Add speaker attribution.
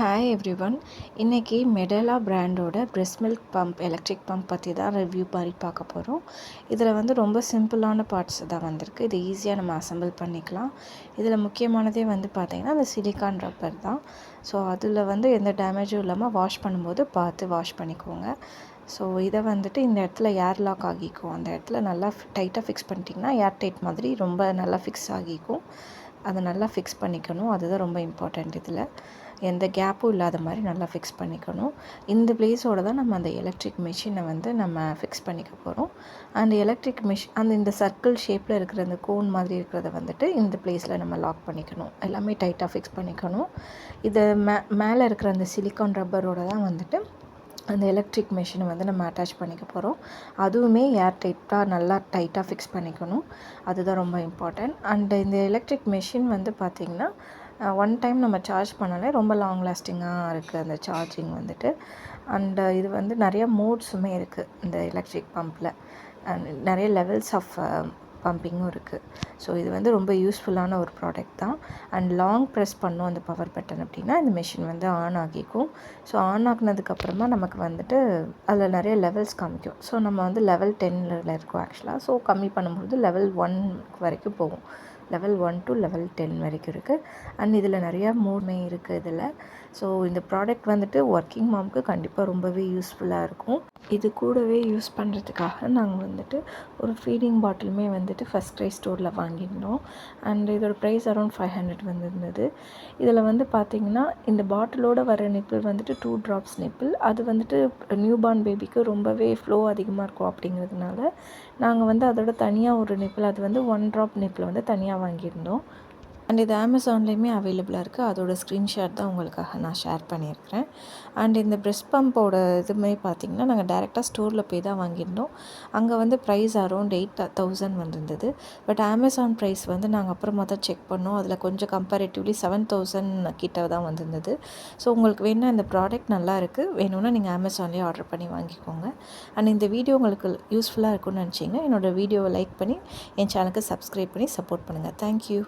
Speaker 1: Hi everyone. இன்றைக்கி Medela பிராண்டோட breast milk pump electric pump பற்றி தான் ரிவ்யூ மாதிரி பார்க்க போகிறோம். இதில் வந்து ரொம்ப சிம்பிளான பார்ட்ஸ் தான் வந்திருக்கு. இது ஈஸியாக நம்ம அசெம்பிள் பண்ணிக்கலாம். இதில் முக்கியமானதே வந்து பார்த்திங்கன்னா அந்த சிலிக்கான் ரப்பர் தான். ஸோ அதில் வந்து எந்த டேமேஜும் இல்லாமல் வாஷ் பண்ணும்போது பார்த்து வாஷ் பண்ணிக்கோங்க. ஸோ இதை வந்துட்டு இந்த இடத்துல ஏர் லாக் ஆகிக்கும். அந்த இடத்துல நல்லா டைட்டாக ஃபிக்ஸ் பண்ணிட்டிங்கன்னா ஏர் டைட் மாதிரி ரொம்ப நல்லா ஃபிக்ஸ் ஆகிக்கும். அதை நல்லா ஃபிக்ஸ் பண்ணிக்கணும். அதுதான் ரொம்ப இம்பார்ட்டண்ட். இதில் எந்த கேப்பும் இல்லாத மாதிரி நல்லா ஃபிக்ஸ் பண்ணிக்கணும். இந்த பிளேஸோடு தான் நம்ம அந்த எலக்ட்ரிக் மிஷினை வந்து நம்ம ஃபிக்ஸ் பண்ணிக்க போகிறோம். அந்த எலக்ட்ரிக் மிஷின் இந்த சர்க்கிள் ஷேப்பில் இருக்கிற அந்த கோன் மாதிரி இருக்கிறத வந்துட்டு இந்த பிளேஸில் நம்ம லாக் பண்ணிக்கணும். எல்லாமே டைட்டாக ஃபிக்ஸ் பண்ணிக்கணும். இதை மேலே இருக்கிற அந்த சிலிக்கான் ரப்பரோடு தான் வந்துட்டு அந்த எலக்ட்ரிக் மிஷினை வந்து நம்ம அட்டாச் பண்ணிக்க போகிறோம். அதுவுமே ஏர் டைட்டாக நல்லா டைட்டாக ஃபிக்ஸ் பண்ணிக்கணும். அதுதான் ரொம்ப இம்பார்ட்டன்ட். அண்ட் இந்த எலக்ட்ரிக் மிஷின் வந்து பார்த்திங்கன்னா ஒன் டைம் நம்ம சார்ஜ் பண்ணாலே ரொம்ப லாங் லாஸ்டிங்காக இருக்குது அந்த சார்ஜிங் வந்துட்டு. அண்டு இது வந்து நிறையா மோட்ஸுமே இருக்குது இந்த எலக்ட்ரிக் பம்பில். நிறைய லெவல்ஸ் ஆஃப் பம்பிங்கும் இருக்குது. ஸோ இது வந்து ரொம்ப யூஸ்ஃபுல்லான ஒரு ப்ராடக்ட் தான். அண்ட் லாங் ப்ரெஸ் பண்ணோம் அந்த பவர் பட்டன் அப்படின்னா இந்த மிஷின் வந்து ஆன் ஆகிக்கும். ஸோ ஆன் ஆகினதுக்கப்புறமா நமக்கு வந்துட்டு அதில் நிறைய லெவல்ஸ் காமிக்கும். ஸோ நம்ம வந்து லெவல் 10ல் இருக்கோம் ஆக்சுவலாக. ஸோ கம்மி பண்ணும்போது லெவல் 1 வரைக்கும் போகும். லெவல் 1 to லெவல் 10 வரைக்கும் இருக்குது. அண்ட் இதில் நிறையா மோடுமே இருக்குது இதில். ஸோ இந்த ப்ராடக்ட் வந்துட்டு ஒர்க்கிங் மாம்க்கு கண்டிப்பாக ரொம்பவே யூஸ்ஃபுல்லாக இருக்கும். இது கூடவே யூஸ் பண்ணுறதுக்காக நாங்கள் வந்துட்டு ஒரு ஃபீடிங் பாட்டிலுமே வந்துட்டு ஃபஸ்ட் க்ரை ஸ்டோரில் வாங்கியிருந்தோம். அண்ட் இதோட ப்ரைஸ் அரௌண்ட் 500 வந்திருந்தது. இதில் வந்து பார்த்திங்கன்னா இந்த பாட்டிலோடு வர நிப்பிள் வந்துட்டு 2 drops நிப்பிள். அது வந்துட்டு நியூ பார்ன் பேபிக்கு ரொம்பவே ஃப்ளோ அதிகமாக இருக்கும் அப்படிங்கிறதுனால நாங்கள் வந்து அதோட தனியாக ஒரு நிப்பிள், அது வந்து 1 drop நிப்பிள் வந்து தனியாக வாங்கியிருந்தோம். அண்ட் இது அமேசான்லேயுமே அவைலபிளாக இருக்குது. அதோட ஸ்க்ரீன்ஷாட் தான் உங்களுக்காக நான் ஷேர் பண்ணியிருக்கிறேன். அண்ட் இந்த பிரெஸ்ட் பம்போட இதுவுமே பார்த்திங்கன்னா நாங்கள் டேரெக்டாக ஸ்டோரில் போய் தான் வாங்கியிருந்தோம். அங்கே வந்து ப்ரைஸ் அரௌண்ட் 8,000 வந்திருந்தது. பட் அமேசான் ப்ரைஸ் வந்து நாங்கள் அப்புறமா தான் செக் பண்ணோம். அதில் கொஞ்சம் கம்பேரிட்டிவ்லி 7,000 கிட்ட தான் வந்திருந்தது. ஸோ உங்களுக்கு வேணால் இந்த ப்ராடக்ட் நல்லா இருக்குது, வேணும்னா நீங்கள் அமேசான்லேயே ஆர்டர் பண்ணி வாங்கிக்கோங்க. அண்ட் இந்த வீடியோ உங்களுக்கு யூஸ்ஃபுல்லாக இருக்கும்னு நினச்சிங்கன்னா என்னோடய வீடியோவை லைக் பண்ணி என் சேனலுக்கு சப்ஸ்கிரைப் பண்ணி சப்போர்ட் பண்ணுங்கள். தேங்க்யூ.